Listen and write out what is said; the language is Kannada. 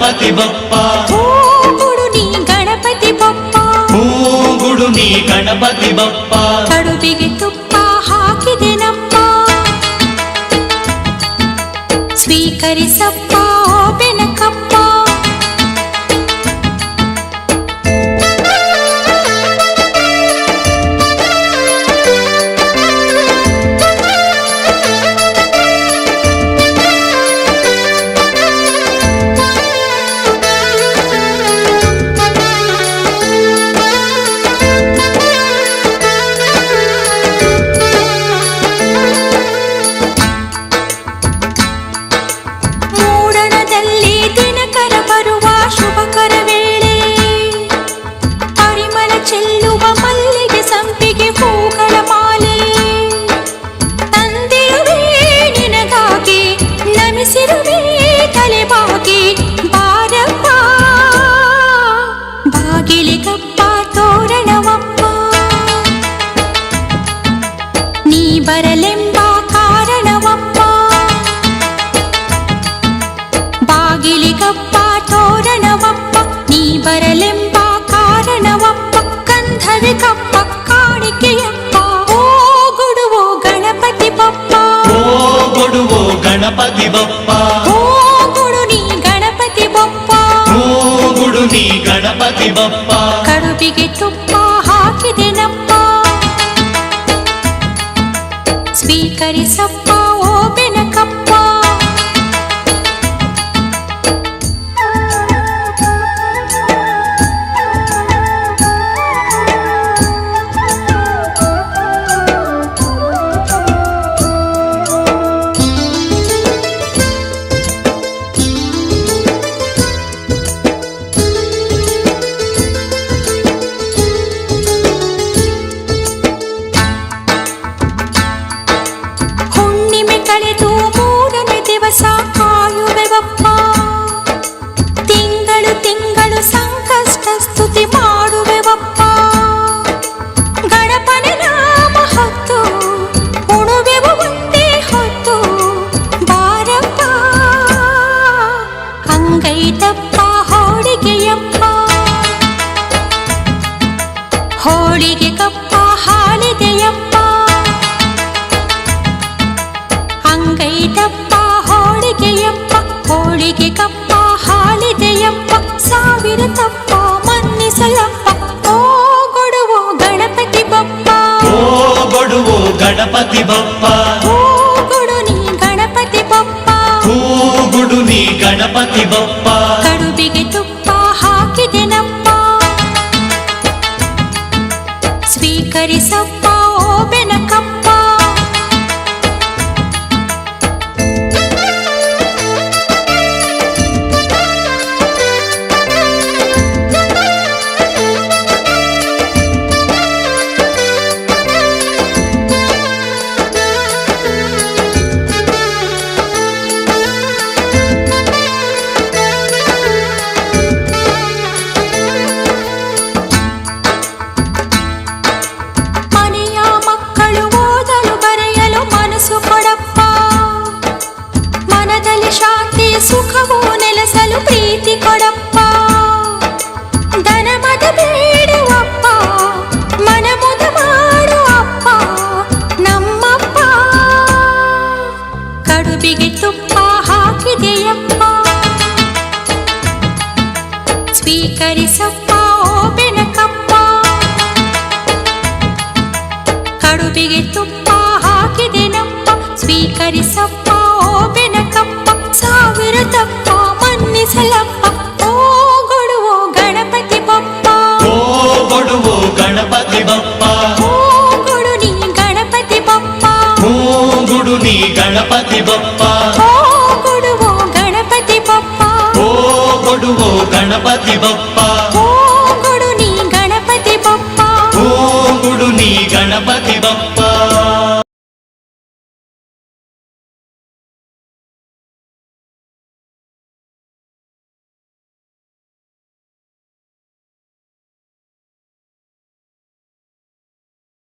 ಗಣಪತಿ ಬಪ್ಪ ಹೂಗುಡು ನೀ ಗಣಪತಿ ಬಪ್ಪ ಹೂಗುಡು ನೀ ಗಣಪತಿ ಬಪ್ಪ ಕಡುಬಿಗೆ ತುಪ್ಪ ಹಾಕಿದೆನಪ್ಪ ಸ್ವೀಕರಿಸಪ್ಪ ಬೆನಕಪ್ಪ ಬರಲೆಂಬ ಕಾರಣವಪ್ಪ ಬಾಗಿಲಿಗಪ್ಪ ತೋರಣವಪ್ಪ ನೀ ಬರಲೆಂಬ ಕಾರಣವಪ್ಪ ಕಂಧವಿಗಪ್ಪ ಕಾಣಿಕೆಯಪ್ಪ ಓ ಗುಡುವೋ ಗಣಪತಿ ಬಪ್ಪ ಓ ಗುಡುವೋ ಗಣಪತಿ ಬಪ್ಪ ಓ ಗುಡು ನೀ ಗಣಪತಿ ಬಪ್ಪ ಓ ಗುಡು ನೀ ಗಣಪತಿ ಬಪ್ಪ ಕಡುಬಿಗೆ ತುಪ್ಪ ಹಾಕಿದೆನಪ್ಪ ಸ್ವೀಕರಿಸಪ್ಪ ಓ ಬೆನಕಪ್ಪ ಕಾಯುವೆವಪ್ಪ ತಿಂಗಳು ತಿಂಗಳು ಸಂಕಷ್ಟ ಸ್ತುತಿ ಮಾಡುವೆವಪ್ಪ ಗಣಪನ ನಾಮ ಹೊತ್ತು ಉಣುವೆವು ಒಂದೇ ಹೊತ್ತು ಬಾರಪ್ಪ ಅಂಗೈತಪ್ಪ ಹೋಳಿಗೆಯಪ್ಪ ಹೋಳಿಗೆ ಕಪ್ಪ ಹಾಲಿದೆಯಪ್ಪ ಅಂಗೈತಪ್ಪ ಹೋಳಿಗೆಯಪ್ಪ ಹೋಳಿಗೆ ಕಪ್ಪ ಹಾಲಿದೆಯಪ್ಪ ಸಾವಿರ ತಪ್ಪ ಮನ್ನಿಸಲಪ್ಪ ಓ ಗೊಡುವೋ ಗಣಪತಿ ಬಪ್ಪ ಓ ಗೊಡುವೋ ಗಣಪತಿ ಬಪ್ಪ ಓ ಗೊಡು ನೀ ಗಣಪತಿ ಬಪ್ಪ ಓ ಗುಡು ನೀ ಗಣಪತಿ ಬಪ್ಪ ಕಡುಬಿಗೆ ತುಪ್ಪ ಹಾಕಿದೆನಪ್ಪ ಸ್ವೀಕರಿಸಪ್ಪ ಓ ಬೆನಕಪ್ಪ ಸುಖವು ನೆಲೆಸಲು ಪ್ರೀತಿ ಕೊಡಪ್ಪ ಧನಮದ ಬೇಡುವಪ್ಪ ಮನಮುದ ಮಾಡುವಪ್ಪ ನಮ್ಮಪ್ಪ ಕಡುಬಿಗೆ ತುಪ್ಪ ಹಾಕಿದೆಯಪ್ಪ ಸ್ವೀಕರಿಸಪ್ಪ ಓ ಬೆನಕಪ್ಪ ಕಡುಬಿಗೆ ತುಪ್ಪ ಹಾಕಿದೆನಪ್ಪ ಸ್ವೀಕರಿಸಪ್ಪ ಓ ಬೆನಕಪ್ಪ ಸಾವಿರ ತಪ್ಪ ಮನ್ನಿಸಲಪ್ಪ ಓ ಗೊಡುವೋ ಗಣಪತಿ ಬಪ್ಪ ಓ ಗೊಡುವೋ ಗಣಪತಿ ಬಪ್ಪ ಓ ಗೊಡು ನೀ ಗಣಪತಿ ಬಪ್ಪ ಓ ಗುಡು ನೀ ಗಣಪತಿ ಬಪ್ಪ ಓ ಗೊಡುವೋ ಗಣಪತಿ ಬಪ್ಪ ಓ ಗೊಡುವೋ ಗಣಪತಿ ಬಪ್ಪ